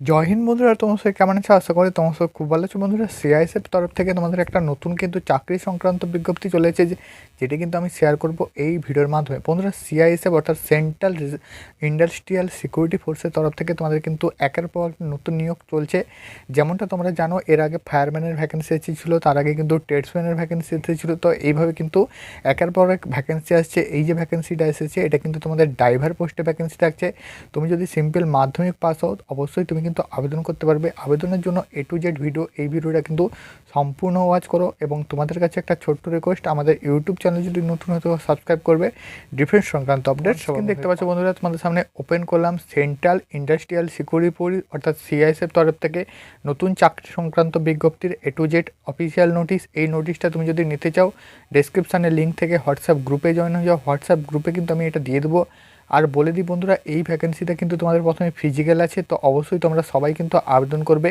জয় হিন্দ বন্ধুরা, তোমার সাথে কেমন আছো? আশা করি তোমার সাথে খুব ভালো আছো। বন্ধুরা, সিআইএসএফ তরফ থেকে তোমাদের একটা নতুন কিন্তু চাকরি সংক্রান্ত বিজ্ঞপ্তি চলে এসেছে, যেটি কিন্তু আমি শেয়ার করব এই ভিডিওর মাধ্যমে। বন্ধুরা, সিআইএসএফ অর্থাৎ সেন্ট্রাল ইন্ডাস্ট্রিয়াল সিকিউরিটি ফোর্সের তরফ থেকে তোমাদের কিন্তু একের পর এক নতুন নিয়োগ চলছে। যেমনটা তোমরা জানো, এর আগে ফায়ারম্যানের ভ্যাকেন্সি এসেছিলো, তার আগে কিন্তু ট্রেডসম্যানের ভ্যাকেন্সি এসেছিলো। তো এইভাবে কিন্তু একের পর এক ভ্যাকেন্সি আসছে। এই যে ভ্যাকেন্সিটা এসেছে, এটা কিন্তু তোমাদের ড্রাইভার পোস্টে ভ্যাকেন্সি থাকছে। তুমি যদি সিম্পল মাধ্যমিক পাস হও, অবশ্যই তুমি কিন্তু আবেদন করতে পারবে। আবেদনের জন্য A to Z ভিডিও, এই ভিডিওটা কিন্তু সম্পূর্ণ ওয়াচ করো। এবং তোমাদের কাছে একটা ছোট্ট রিকোয়েস্ট, আমাদের ইউটিউব চ্যানেল যদি নতুন হতে সাবস্ক্রাইব করবে ডিফেন্স সংক্রান্ত আপডেট। কিন্তু দেখতে পাচ্ছ বন্ধুরা, তোমাদের সামনে ওপেন করলাম সেন্ট্রাল ইন্ডাস্ট্রিয়াল সিকিউরিটি অর্থাৎ সিআইএসএফ তরফ থেকে নতুন চাকরি সংক্রান্ত বিজ্ঞপ্তির A to Z official notice. এই নোটিশটা তুমি যদি নিতে চাও, ডেসক্রিপশানে লিঙ্ক থেকে হোয়াটসঅ্যাপ গ্রুপে জয়েন হয়ে যাও। হোয়াটসঅ্যাপ গ্রুপে কিন্তু আমি এটা দিয়ে দেবো। আর বলে দিই বন্ধুরা, এই ভ্যাকেন্সিতে কিন্তু তোমাদের প্রথমে ফিজিক্যাল আছে, তো অবশ্যই তোমরা সবাই কিন্তু আবেদন করবে।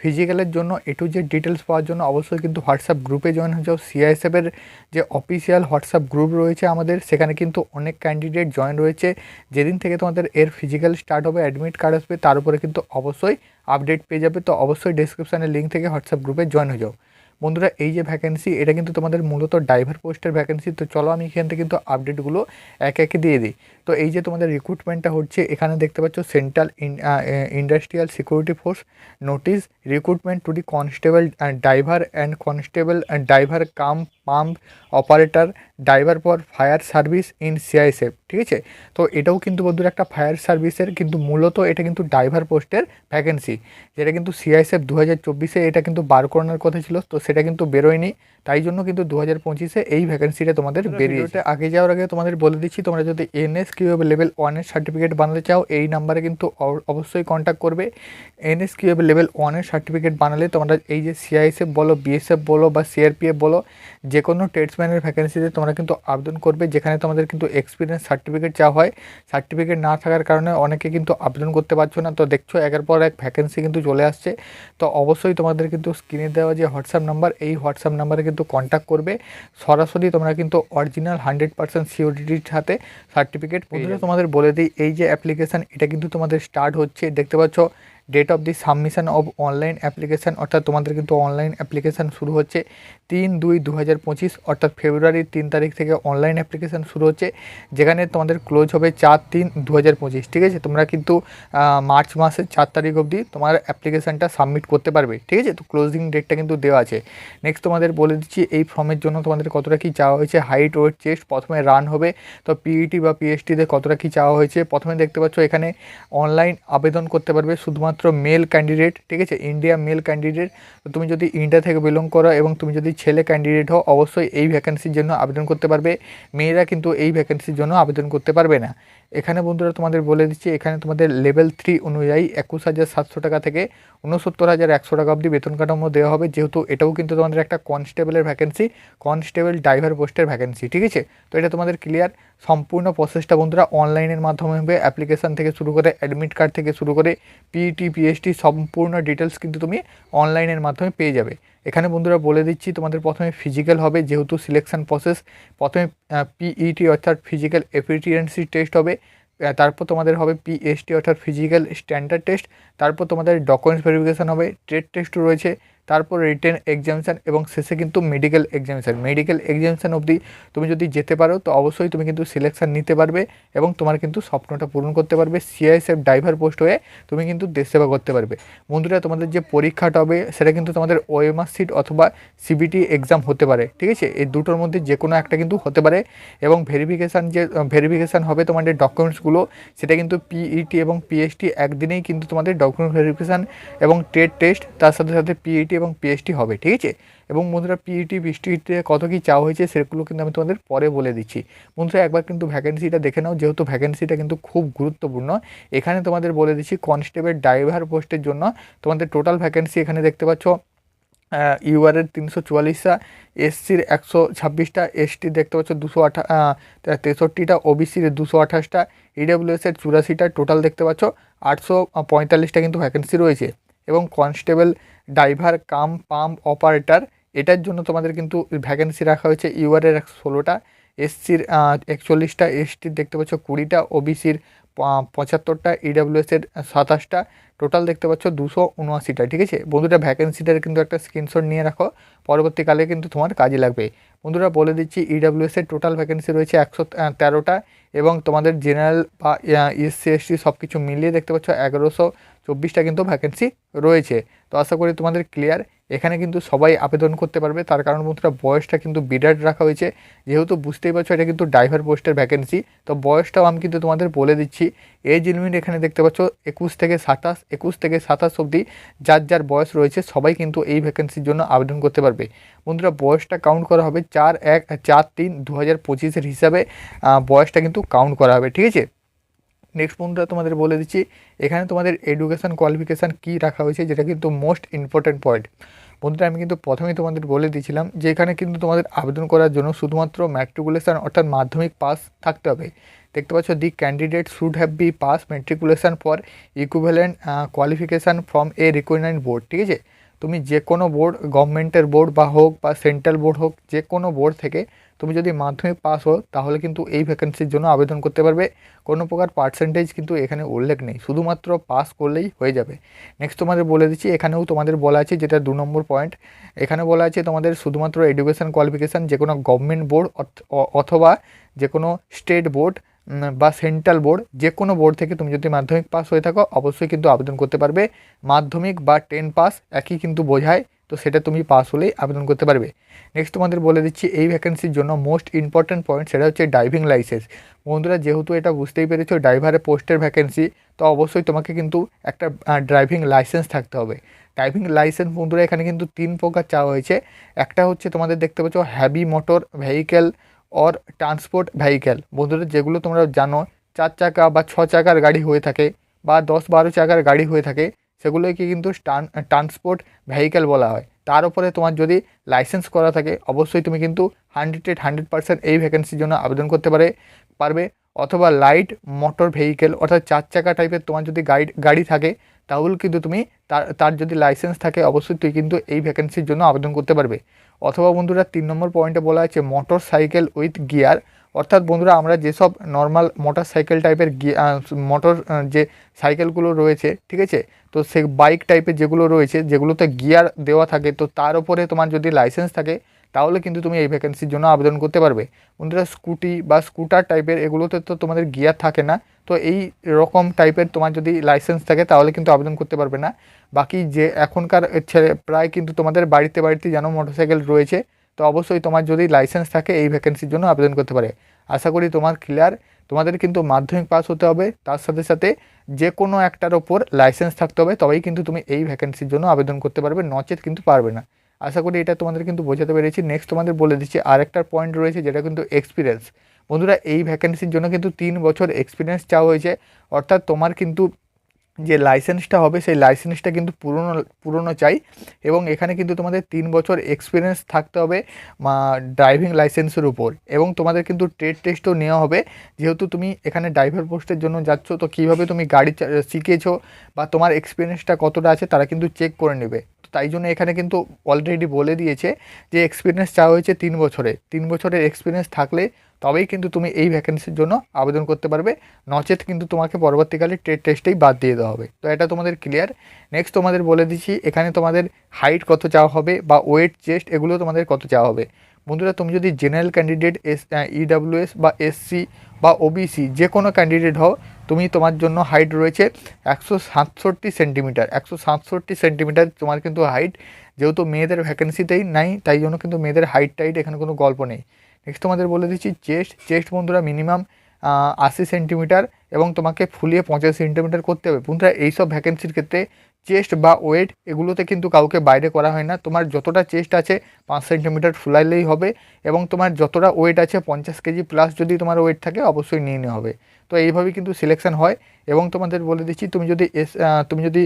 ফিজিক্যালের জন্য A to Z ডিটেলস পাওয়ার জন্য অবশ্যই কিন্তু হোয়াটসঅ্যাপ গ্রুপে জয়েন হয়ে যাও। সিআইএসএফের যে অফিসিয়াল হোয়াটসঅ্যাপ গ্রুপ রয়েছে আমাদের, সেখানে কিন্তু অনেক ক্যান্ডিডেট জয়েন রয়েছে। যেদিন থেকে তোমাদের এর ফিজিক্যাল স্টার্ট হবে, অ্যাডমিট কার্ড আসবে, তার উপরে কিন্তু অবশ্যই আপডেট পেয়ে যাবে। তো অবশ্যই ডেসক্রিপশানে লিঙ্ক থেকে হোয়াটসঅ্যাপ গ্রুপে জয়েন হয়ে যাও। বন্ধুরা, এই যে ভ্যাকেন্সি, এটা কিন্তু তোমাদের মূলত ড্রাইভার পোস্টের ভ্যাকেন্সি। তো চলো আমি এখান থেকে কিন্তু আপডেটগুলো একে একে দিয়ে দিই। তো এই যে তোমাদের রিক্রুটমেন্টটা হচ্ছে, এখানে দেখতে পাচ্ছ central industrial security force notice recruitment to the constable driver and constable driver come pump operator driver for fire service in CISF. ঠিক আছে, তো এটাও কিন্তু বন্ধুরা একটা ফায়ার সার্ভিসের, কিন্তু মূলত এটা কিন্তু ড্রাইভার পোস্টের ভ্যাকেন্সি, যেটা কিন্তু সিআইএসএফ 2024-এ এটা কিন্তু বার করানোর কথা ছিল, তো সেটা কিন্তু বেরোয়নি। তাই জন্য কিন্তু 2025-এ এই ভ্যাকেন্সিটা তোমাদের বেরিয়েছে। আগে যাওয়ার আগে তোমাদের বলে দিচ্ছি, তোমরা যদি এনএসকিউএবি লেভেল 1-এর সার্টিফিকেট বানাতে চাও, এই নাম্বারে কিন্তু অবশ্যই কন্ট্যাক্ট করবে। এনএসকিউএবি লেভেল 1-এর সার্টিফিকেট বানালে তোমরা এই যে সিআইএসএফ বলো, বিএসএফ বলো বা সিআরপিএফ বলো, যে কোনো ট্রেডসম্যানের ভ্যাকেন্সিতে তোমরা কিন্তু আবেদন করবে, যেখানে তোমাদের কিন্তু এক্সপিরিয়েন্স সার্টিফিকেট চাওয়া হয়। সার্টিফিকেট না থাকার কারণে অনেকে কিন্তু আবেদন করতে পারছো না। তো দেখছো একের পর এক ভ্যাকেন্সি কিন্তু চলে আসছে। তো অবশ্যই তোমাদের কিন্তু স্ক্রিনে দেওয়া যে হোয়াটসঅ্যাপ নাম্বার, এই হোয়াটসঅ্যাপ নাম্বারে কিন্তু কন্ট্যাক্ট করবে। সরাসরি তোমরা কিন্তু অরিজিনাল 100% সিওরিটির সাথে সার্টিফিকেট পেয়ে যাবে। তোমাদের বলে দিই, এই যে অ্যাপ্লিকেশান, এটা কিন্তু তোমাদের স্টার্ট হচ্ছে। দেখতে পাচ্ছ date of the submission of online application, অর্থাৎ তোমাদের কিন্তু অনলাইন অ্যাপ্লিকেশান শুরু হচ্ছে 3/2/2025, অর্থাৎ ফেব্রুয়ারির 3 তারিখ থেকে অনলাইন অ্যাপ্লিকেশান শুরু হচ্ছে, যেখানে তোমাদের ক্লোজ হবে 4/3/2025। ঠিক আছে, তোমরা কিন্তু মার্চ মাসের 4 তারিখ অবধি তোমার অ্যাপ্লিকেশানটা সাবমিট করতে পারবে। ঠিক আছে, তো ক্লোজিং ডেটটা কিন্তু দেওয়া আছে। নেক্সট তোমাদের বলে দিচ্ছি, এই ফর্মের জন্য তোমাদের কতটা কী চাওয়া হয়েছে। হাইট, ওয়েট, চেস্ট প্রথমে রান হবে। তো পিইটি বা পিএসটিতে কতটা কী চাওয়া হয়েছে, প্রথমে দেখতে পাচ্ছ এখানে অনলাইন আবেদন করতে পারবে শুধুমাত্র মেল ক্যান্ডিডেট। ঠিক আছে, ইন্ডিয়া মেল ক্যান্ডিডেট। তো তুমি যদি ইন্ডিয়া থেকে বিলং করো এবং তুমি যদি ছেলে ক্যান্ডিডেট হও, অবশ্যই এই ভ্যাকেন্সির জন্য আবেদন করতে পারবে। মেয়েরা কিন্তু এই ভ্যাকেন্সির জন্য আবেদন করতে পারবে না। এখানে বন্ধুরা তোমাদের বলে দিচ্ছি, এখানে তোমাদের লেভেল 3 অনুযায়ী 21,700 টাকা থেকে 69,100 টাকা অবধি বেতন কাঠামো দেওয়া হবে, যেহেতু এটাও কিন্তু তোমাদের একটা কনস্টেবলের ভ্যাকেন্সি, কনস্টেবল ড্রাইভার পোস্টের ভ্যাকেন্সি। ঠিক আছে, তো এটা তোমাদের ক্লিয়ার। সম্পূর্ণ প্রসেসটা বন্ধুরা অনলাইনের মাধ্যমে হবে। অ্যাপ্লিকেশান থেকে শুরু করে অ্যাডমিট কার্ড থেকে শুরু করে পিইটি পিএসটি সম্পূর্ণ ডিটেলস কিন্তু তুমি অনলাইনের মাধ্যমে পেয়ে যাবে। এখানে বন্ধুরা বলে দিচ্ছি, তোমাদের প্রথমে ফিজিক্যাল হবে, যেহেতু সিলেকশন প্রসেস। প্রথমে পিইটি অর্থাৎ ফিজিক্যাল এফিসিয়েন্সি টেস্ট হবে। তারপর তোমাদের হবে পিএসটি অর্থাৎ ফিজিক্যাল স্ট্যান্ডার্ড টেস্ট। তারপর তোমাদের ডকুমেন্টস ভেরিফিকেশান হবে, ট্রেড টেস্টও রয়েছে, তারপর রিটেন এক্সামিনেশান এবং শেষে কিন্তু মেডিকেল এক্সামিনেশান। মেডিকেল এক্সামিনেশান অবধি তুমি যদি যেতে পারো, তো অবশ্যই তুমি কিন্তু সিলেকশান নিতে পারবে এবং তোমার কিন্তু স্বপ্নটা পূরণ করতে পারবে। সিআইএসএফ ড্রাইভার পোস্ট হয়ে তুমি কিন্তু দেশ সেবা করতে পারবে। বন্ধুরা, তোমাদের যে পরীক্ষাটা হবে, সেটা কিন্তু তোমাদের ওএমআর সিট অথবা সিবিটি এক্সাম হতে পারে। ঠিক আছে, এই দুটোর মধ্যে যে কোনো একটা কিন্তু হতে পারে। এবং ভেরিফিকেশান হবে তোমাদের ডকুমেন্টসগুলো, সেটা কিন্তু পিইটি এবং পিএসটি একদিনেই কিন্তু তোমাদের ডকুমেন্ট ভেরিফিকেশান এবং ট্রেড টেস্ট, তার সাথে সাথে পিইটি এবং পিএসটি হবে। ঠিক আছে, এবং বন্ধুরা পিইটি পিএসটিতে কত কী চাওয়া হয়েছে সেগুলো কিন্তু আমি তোমাদের পরে বলে দিচ্ছি। বন্ধুরা, একবার কিন্তু ভ্যাকেন্সিটা দেখে নাও, যেহেতু ভ্যাকেন্সিটা কিন্তু খুব গুরুত্বপূর্ণ। এখানে তোমাদের বলে দিচ্ছি, কনস্টেবল ড্রাইভার পোস্টের জন্য তোমাদের টোটাল ভ্যাকেন্সি এখানে দেখতে পাচ্ছ ইউআরের 344টা, এসসির 126টা, এসটি দেখতে পাচ্ছ 263টা, ওবিসির 228টা, ইডাব্লিউএসের 84টা, টোটাল দেখতে পাচ্ছ 845টা কিন্তু ভ্যাকেন্সি রয়েছে। এবং কনস্টেবল ড্রাইভার কাম পাম্প অপারেটর, এটার জন্য তোমাদের কিন্তু ভ্যাকেন্সি রাখা হয়েছে ইউআরের 16টা, এসসির 41টা, এসটির দেখতে পাচ্ছ 20টা, ওবিসির 75টা, ইডাব্লিউএসের 27টা, টোটাল দেখতে পাচ্ছ 279টা। ঠিক আছে বন্ধুরা, ভ্যাকেন্সিটার কিন্তু একটা স্ক্রিনশট নিয়ে রাখো, পরবর্তীকালে কিন্তু তোমার কাজে লাগবে। বন্ধুরা বলে দিচ্ছি, ইডাব্লিউএস এর টোটাল ভ্যাকেন্সি রয়েছে 113টা, এবং তোমাদের জেনারেল বা এসসি এসটি সব কিছু মিলিয়ে দেখতে পাচ্ছ 1124টা কিন্তু ভ্যাকেন্সি রয়েছে। তো আশা করি তোমাদের ক্লিয়ার। এখানে কিন্তু সবাই আবেদন করতে পারবে, তার কারণ বন্ধুরা বয়সটা কিন্তু বিরাট রাখা হয়েছে, যেহেতু বুঝতেই পারছো এটা কিন্তু ড্রাইভার পোস্টের ভ্যাকেন্সি। তো বয়সটাও আমি কিন্তু তোমাদের বলে দিচ্ছি। এজ লিমিট এখানে দেখতে পাচ্ছ 21 থেকে 27 অবধি যার যার বয়স রয়েছে সবাই কিন্তু এই ভ্যাকেন্সির জন্য আবেদন করতে পারবে। বন্ধুরা বয়সটা কাউন্ট করা হবে 4/1/4/3/2025 হিসাবে বয়সটা কিন্তু কাউন্ট করা হবে। ঠিক আছে, নেক্সট বন্ধুরা তোমাদের বলে দিচ্ছি, এখানে তোমাদের এডুকেশন কোয়ালিফিকেশান কী রাখা হয়েছে, যেটা কিন্তু মোস্ট ইম্পর্ট্যান্ট পয়েন্ট। বন্ধুরা আমি কিন্তু প্রথমেই তোমাদের বলে দিয়েছিলাম যে এখানে কিন্তু তোমাদের আবেদন করার জন্য শুধুমাত্র ম্যাট্রিকুলেশান অর্থাৎ মাধ্যমিক পাস থাকতে হবে। দেখতে পাচ্ছ, the candidate should have be pass matriculation for equivalent qualification from a recognised board. ঠিক আছে, তুমি যে কোনো বোর্ড, গভর্নমেন্টের বোর্ড বা হোক বা সেন্ট্রাল বোর্ড হোক, যে কোনো বোর্ড থেকে তুমি যদি মাধ্যমিক পাস হও তাহলে কিন্তু এই ভ্যাকেন্সির জন্য আবেদন করতে পারবে। কোনো প্রকার পার্সেন্টেজ কিন্তু এখানে উল্লেখ নেই, শুধুমাত্র পাস করলেই হয়ে যাবে। নেক্সট তোমাদের বলে দিচ্ছি, এখানেও তোমাদের বলা আছে, যেটা 2 নম্বর পয়েন্ট, এখানে বলা আছে তোমাদের শুধুমাত্র এডুকেশন কোয়ালিফিকেশান যে কোনো গভর্নমেন্ট বোর্ড অথবা যে কোনো স্টেট বোর্ড বা সেন্ট্রাল বোর্ড, যে কোনো বোর্ড থেকে তুমি যদি মাধ্যমিক পাস হয়ে থাকো অবশ্যই কিন্তু আবেদন করতে পারবে। মাধ্যমিক বা 10 পাস একই কিন্তু বোঝায়, তো সেটা তুমি পাস হলেই আবেদন করতে পারবে। নেক্সট তোমাদের বলে দিচ্ছি, এই ভ্যাকেন্সির জন্য মোস্ট ইম্পর্ট্যান্ট পয়েন্ট সেটা হচ্ছে ড্রাইভিং লাইসেন্স। বন্ধুরা যেহেতু এটা বুঝতেই পেরেছো ড্রাইভারের পোস্টের ভ্যাকেন্সি, তো অবশ্যই তোমাকে কিন্তু একটা ড্রাইভিং লাইসেন্স থাকতে হবে। ড্রাইভিং লাইসেন্স বন্ধুরা এখানে কিন্তু 3 প্রকার চাওয়া হয়েছে। একটা হচ্ছে তোমাদের দেখতে পাচ্ছ heavy motor vehicle or transport vehicle. বন্ধুরা যেগুলো তোমরা জানো 4 চাকা বা 6 চাকার গাড়ি হয়ে থাকে বা 10-12 চাকার গাড়ি হয়ে থাকে, সেগুলোকে কিন্তু ট্রান্সপোর্ট ভেহিক্যাল বলা হয়। তার উপরে তোমার যদি লাইসেন্স করা থাকে অবশ্যই তুমি কিন্তু 100% এই ভ্যাকেন্সির জন্য আবেদন করতে পারবে। অথবা লাইট মোটর ভেহিক্যাল অর্থাৎ 4 চাকা টাইপের তোমার যদি গাড়ি থাকে তাহলে কিন্তু তুমি তার যদি লাইসেন্স থাকে অবশ্যই তুই কিন্তু এই ভ্যাকেন্সির জন্য আবেদন করতে পারবে। অথবা বন্ধুরা 3 নম্বর পয়েন্টে বলা আছে মোটর সাইকেল উইথ গিয়ার, অর্থাৎ বন্ধুরা আমরা যেসব নর্মাল মোটর সাইকেল টাইপের মোটর যে সাইকেলগুলো রয়েছে, ঠিক আছে, তো সে বাইক টাইপের যেগুলো রয়েছে যেগুলোতে গিয়ার দেওয়া থাকে, তো তার উপরে তোমার যদি লাইসেন্স থাকে তাহলে কিন্তু তুমি এই ভ্যাকেন্সির জন্য আবেদন করতে পারবে। বন্ধুরা স্কুটি বা স্কুটার টাইপের এগুলোতে তো তোমাদের গিয়ার থাকে না, তো এই রকম টাইপের তোমার যদি লাইসেন্স থাকে তাহলে কিন্তু আবেদন করতে পারবে না। বাকি যে এখনকার ছেলে প্রায় কিন্তু তোমাদের বাড়িতে বাড়িতে যেন মোটরসাইকেল রয়েছে, তো অবশ্যই তোমার যদি লাইসেন্স থাকে এই ভ্যাকেন্সির জন্য আবেদন করতে পারে। আশা করি তোমার ক্লিয়ার। তোমাদের কিন্তু মাধ্যমিক পাস হতে হবে, তার সাথে সাথে যে কোনো একটার ওপর লাইসেন্স থাকতে হবে, তবেই কিন্তু তুমি এই ভ্যাকেন্সির জন্য আবেদন করতে পারবে, নচেত কিন্তু পারবে না। আশা করি এটা তোমাদের কিন্তু বোঝাতে পেরেছি। নেক্সট তোমাদের বলে দিচ্ছি আরেকটা পয়েন্ট রয়েছে যেটা কিন্তু এক্সপিরিয়েন্স। বন্ধুরা এই ভ্যাকেন্সির জন্য কিন্তু 3 বছর এক্সপিরিয়েন্স চাওয়া হয়েছে, অর্থাৎ তোমার কিন্তু যে লাইসেন্সটা হবে সেই লাইসেন্সটা কিন্তু পুরনো চাই, এবং এখানে কিন্তু তোমাদের 3 বছর এক্সপিরিয়েন্স থাকতে হবে ড্রাইভিং লাইসেন্সের উপর, এবং তোমাদের কিন্তু ট্রেড টেস্টও নেওয়া হবে। যেহেতু তুমি এখানে ড্রাইভার পোস্টের জন্য যাচ্ছ, তো কীভাবে তুমি গাড়ি শিখেছো বা তোমার এক্সপিরিয়েন্সটা কতটা আছে তারা কিন্তু চেক করে নেবে। তো তাই জন্য এখানে কিন্তু অলরেডি বলে দিয়েছে যে এক্সপিরিয়েন্স চাওয়া হয়েছে 3 বছরের এক্সপিরিয়েন্স থাকলে তবেই কিন্তু তুমি এই ভ্যাকেন্সির জন্য আবেদন করতে পারবে, নচেত কিন্তু তোমাকে পরবর্তীকালে ট্রেড টেস্টেই বাদ দিয়ে দেওয়া হবে। তো এটা তোমাদের ক্লিয়ার। নেক্সট তোমাদের বলে দিচ্ছি এখানে তোমাদের হাইট কত চাওয়া হবে বা ওয়েট চেস্ট এগুলো তোমাদের কত চাওয়া হবে। বন্ধুরা তুমি যদি জেনারেল ক্যান্ডিডেট ইডাব্লিউএস বা এসসি বা ওবিসি যে কোনো ক্যান্ডিডেট হও, তোমার জন্য হাইট রয়েছে 167 সেন্টিমিটার। 167 সেন্টিমিটার তোমার কিন্তু হাইট, যেহেতু মেয়েদের ভ্যাকেন্সিতেই নাই তাই জন্য কিন্তু মেয়েদের হাইট টাইট এখানে কোনো গল্প নেই। নেক্সট তোমাদের বলে দিচ্ছি চেস্ট বন্ধুরা মিনিমাম 80 সেন্টিমিটার এবং তোমাকে ফুলিয়ে 85 সেন্টিমিটার করতে হবে। বন্ধুরা এইসব ভ্যাকেন্সির ক্ষেত্রে চেস্ট বা ওয়েট এগুলোতে কিন্তু কাউকে বাইরে করা হয় না। তোমার যতটা চেস্ট আছে 5 সেন্টিমিটার ফুলাইলেই হবে, এবং তোমার যতটা ওয়েট আছে 50 কেজি প্লাস যদি তোমার ওয়েট থাকে অবশ্যই নিয়ে নেওয়া হবে। তো এইভাবেই কিন্তু সিলেকশন হয়। এবং তোমাদের বলে দিচ্ছি তুমি যদি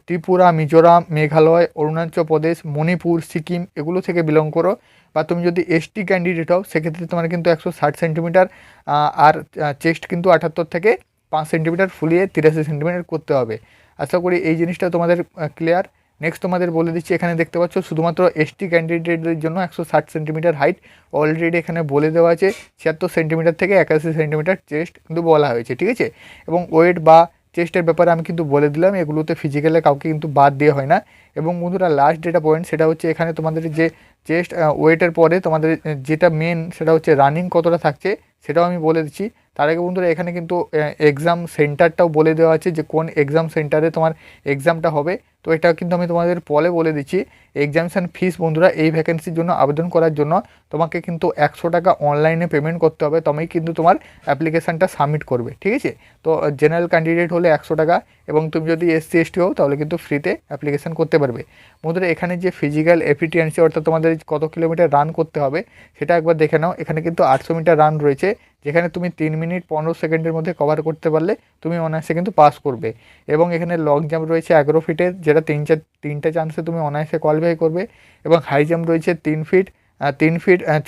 ত্রিপুরা, মিজোরাম, মেঘালয়, অরুণাচল প্রদেশ, মণিপুর, সিকিম এগুলো থেকে বিলং করো, বা তুমি যদি এসটি ক্যান্ডিডেট হও সেক্ষেত্রে তোমার কিন্তু 160 সেন্টিমিটার আর চেস্ট কিন্তু 78 থেকে 5 সেন্টিমিটার ফুলিয়ে 83 সেন্টিমিটার করতে হবে। আশা করি এই জিনিসটা তোমাদের ক্লিয়ার। নেক্সট তোমাদের বলে দিচ্ছি এখানে দেখতে পাচ্ছ শুধুমাত্র এসটি ক্যান্ডিডেটদের জন্য 160 সেন্টিমিটার হাইট অলরেডি এখানে বলে দেওয়া আছে। 76 সেন্টিমিটার থেকে 81 সেন্টিমিটার চেস্ট কিন্তু বলা হয়েছে, ঠিক আছে। এবং ওয়েট বা চেস্টের ব্যাপারে আমি কিন্তু বলে দিলাম, এগুলোতে ফিজিক্যালে কাউকে কিন্তু বাদ দিয়ে হয় না। এবং বন্ধুরা লাস্ট যেটা পয়েন্ট সেটা হচ্ছে এখানে তোমাদের যে চেস্ট ওয়েটের পরে তোমাদের যেটা মেন সেটা হচ্ছে রানিং কতটা থাকছে সেটাও আমি বলে দিচ্ছি। তার আগে বন্ধুরা এখানে কিন্তু এক্সাম সেন্টারটাও বলে দেওয়া আছে যে কোন এক্সাম সেন্টারে তোমার এক্সামটা হবে। তো এটা কিন্তু আমি তোমাদের পরে বলে দিচ্ছি। এক্সামিনেশান ফিস বন্ধুরা এই ভ্যাকেন্সির জন্য আবেদন করার জন্য তোমাকে কিন্তু 100 টাকা অনলাইনে পেমেন্ট করতে হবে, তবেই কিন্তু তোমার অ্যাপ্লিকেশানটা সাবমিট করবে, ঠিক আছে। তো জেনারেল ক্যান্ডিডেট হলে 100 টাকা, এবং তুমি যদি SC ST হও তাহলে কিন্তু ফ্রিতে অ্যাপ্লিকেশান করতে পারবে। বন্ধুরা এখানে যে ফিজিক্যাল এফিসিয়েন্সি অর্থাৎ তোমাদের কত কিলোমিটার রান করতে হবে সেটা একবার দেখে নাও। এখানে কিন্তু 800 মিটার রান রয়েছে, যেখানে তুমি 3 মিনিট 15 সেকেন্ডের মধ্যে কভার করতে পারলে তুমি অনায়াসে কিন্তু পাস করবে। এবং এখানে লং জাম্প রয়েছে 11 ফিটের, যেটা তিনটে চান্সে তুমি অনায়াসে কোয়ালিফাই করবে। এবং হাই জাম্প রয়েছে 3 ফিট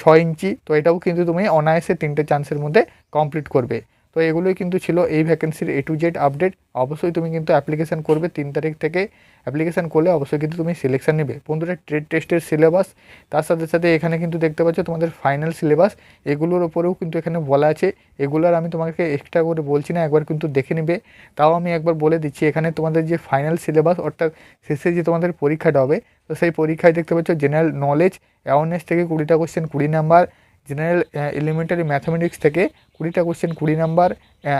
6 ইঞ্চি, তো এটাও কিন্তু তুমি অনায়াসে 3টে চান্সের মধ্যে কমপ্লিট করবে। তো এগুলোই কিন্তু ছিল এই ভ্যাকেন্সির A to Z আপডেট। অবশ্যই তুমি কিন্তু অ্যাপ্লিকেশান করবে 3 তারিখ থেকে। অ্যাপ্লিকেশান করলে অবশ্যই কিন্তু তুমি সিলেকশান নেবে। বন্ধুরা ট্রেড টেস্টের সিলেবাস, তার সাথে সাথে এখানে কিন্তু দেখতে পাচ্ছ তোমাদের ফাইনাল সিলেবাস, এগুলোর ওপরেও কিন্তু এখানে বলা আছে। এগুলোর আমি তোমাকে এক্সট্রা করে বলছি না, একবার কিন্তু দেখে নেবে। তাও আমি একবার বলে দিচ্ছি, এখানে তোমাদের যে ফাইনাল সিলেবাস অর্থাৎ শেষে যে তোমাদের পরীক্ষাটা হবে, তো সেই পরীক্ষায় দেখতে পাচ্ছ জেনারেল নলেজ অ্যাওয়ারনেস থেকে 20টা question 20 number, general elementary mathematics থেকে 20টা কোশ্চেন 20 নাম্বার,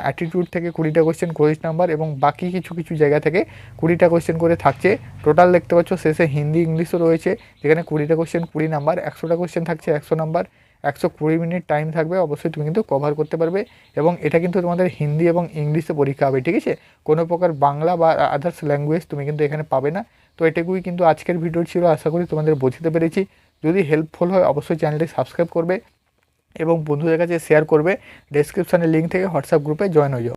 অ্যাটিটিউড থেকে 20টা কোশ্চেন 20 নাম্বার, এবং বাকি কিছু কিছু জায়গা থেকে 20টা কোশ্চেন করে থাকছে। টোটাল দেখতে পাচ্ছ শেষে হিন্দি ইংলিশও রয়েছে, যেখানে 20টা কোশ্চেন 20 নাম্বার, 100টা কোশ্চেন থাকছে 100 নাম্বার, 120 মিনিট টাইম থাকবে। অবশ্যই তুমি কিন্তু কভার করতে পারবে। এবং এটা কিন্তু তোমাদের হিন্দি এবং ইংলিশে পরীক্ষা হবে, ঠিক আছে। কোনো প্রকার বাংলা বা আদার্স ল্যাঙ্গুয়েজ তুমি কিন্তু এখানে পাবে না। তো এটুকুই কিন্তু আজকের ভিডিও ছিল, আশা করি তোমাদের বোঝাতে পেরেছি। যদি হেল্পফুল হয় অবশ্যই চ্যানেলটি সাবস্ক্রাইব করবে এবং বন্ধুদের কাছে শেয়ার করবে। ডেসক্রিপশানে লিঙ্ক থেকে হোয়াটসঅ্যাপ গ্রুপে জয়েন হয়ে যাও।